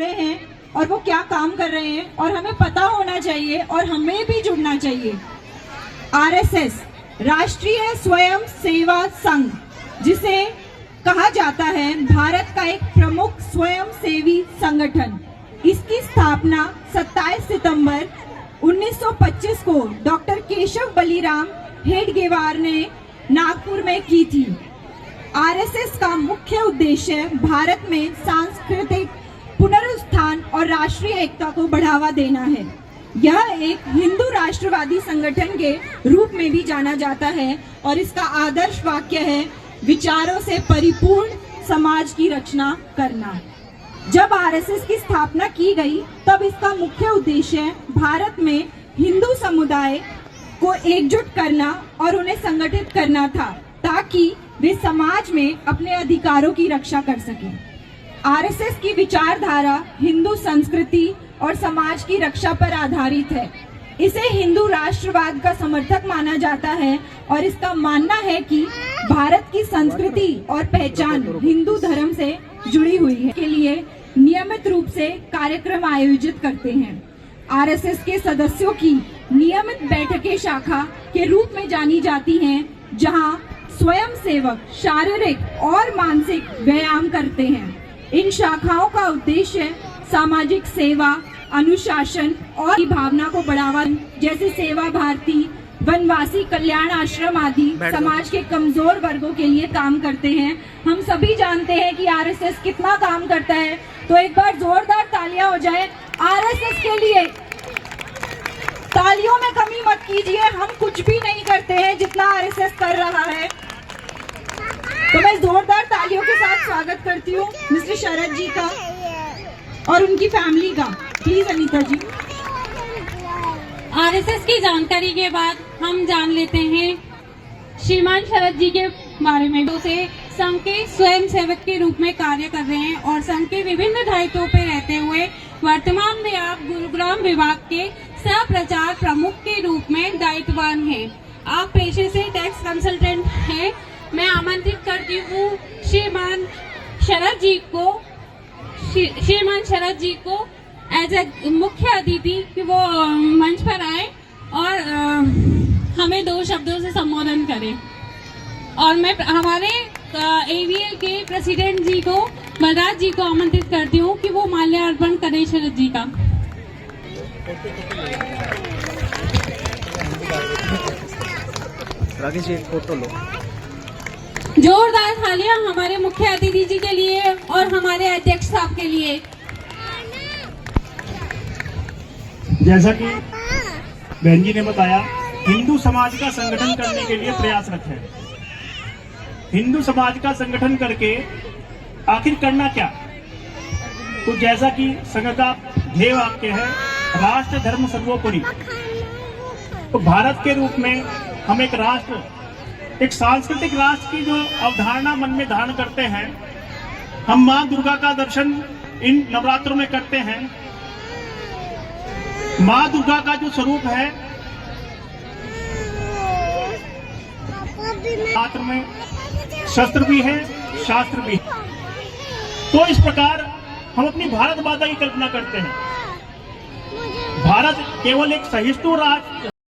जुड़े हैं और वो क्या काम कर रहे हैं और हमें पता होना चाहिए और हमें भी जुड़ना चाहिए। आरएसएस राष्ट्रीय स्वयं सेवा संघ, जिसे कहा जाता है भारत का एक प्रमुख स्वयं सेवी संगठन, इसकी स्थापना 27 सितंबर 1925 को डॉक्टर केशव बलिराम हेडगेवार ने नागपुर में की थी। आरएसएस का मुख्य उद्देश्य भारत में सांस्कृतिक पुनरुत्थान और राष्ट्रीय एकता को बढ़ावा देना है। यह एक हिंदू राष्ट्रवादी संगठन के रूप में भी जाना जाता है और इसका आदर्श वाक्य है, विचारों से परिपूर्ण समाज की रचना करना। जब आरएसएस की स्थापना की गई तब इसका मुख्य उद्देश्य भारत में हिंदू समुदाय को एकजुट करना और उन्हें संगठित करना था, ताकि वे समाज में अपने अधिकारों की रक्षा कर सकें। आरएसएस की विचारधारा हिंदू संस्कृति और समाज की रक्षा पर आधारित है। इसे हिंदू राष्ट्रवाद का समर्थक माना जाता है और इसका मानना है कि भारत की संस्कृति और पहचान हिंदू धर्म से जुड़ी हुई है, के लिए नियमित रूप से कार्यक्रम आयोजित करते हैं। आरएसएस के सदस्यों की नियमित बैठकें शाखा के रूप में जानी जाती हैं, जहां स्वयं सेवक शारीरिक और मानसिक व्यायाम करते हैं। इन शाखाओं का उद्देश्य सामाजिक सेवा, अनुशासन और की भावना को बढ़ावा, जैसे सेवा भारती, वनवासी कल्याण आश्रम आदि समाज के कमजोर वर्गों के लिए काम करते हैं। हम सभी जानते हैं कि आरएसएस कितना काम करता है, तो एक बार जोरदार तालियां हो जाए आरएसएस के लिए। तालियों में कमी मत कीजिए, हम कुछ भी नहीं करते हैं जितना आरएसएस कर रहा है। तो मैं जोरदार तालियों के साथ स्वागत करती हूँ मिस्टर शरद जी का और उनकी फैमिली का। Please Anita ji. आरएसएस की जानकारी के बाद हम जान लेते हैं श्रीमान शरद जी के बारे में। उसे संघ के स्वयं सेवक के रूप में कार्य कर रहे हैं और संघ के विभिन्न दायित्वों पर रहते हुए वर्तमान में आप गुरुग्राम विभाग के सह प्रचार प्रमुख के रूप में दायित्ववान हैं। आप पेशे से टैक्स कंसल्टेंट हैं। मैं आमंत्रित करती हूँ श्रीमान शरद जी को एज ए मुख्य अतिथि कि वो मंच पर आए और हमें 2 शब्दों से संबोधन करें। और मैं हमारे एवीएल के प्रेसिडेंट जी को, बलराज जी को आमंत्रित करती हूँ कि वो माल्यार्पण करें शरद जी का। राकेश जी, फोटो लो। जोरदार तालियां हमारे मुख्य अतिथि जी के लिए और हमारे अध्यक्ष साहब के लिए। जैसा कि बहन जी ने बताया, हिंदू समाज का संगठन करने के लिए प्रयासरत है। हिंदू समाज का संगठन करके आखिर करना क्या? तो जैसा कि संघ का ध्येय वाक्य है, राष्ट्र धर्म सर्वोपरि। तो भारत के रूप में हम एक राष्ट्र, एक सांस्कृतिक राष्ट्र की जो अवधारणा मन में धारण करते हैं, हम मां दुर्गा का दर्शन इन नवरात्रों में करते हैं। मां दुर्गा का जो स्वरूप है, हाथ में शस्त्र भी है, शास्त्र भी है। तो इस प्रकार हम अपनी भारत माता की कल्पना करते हैं। भारत केवल एक सहिष्णु राष्ट्र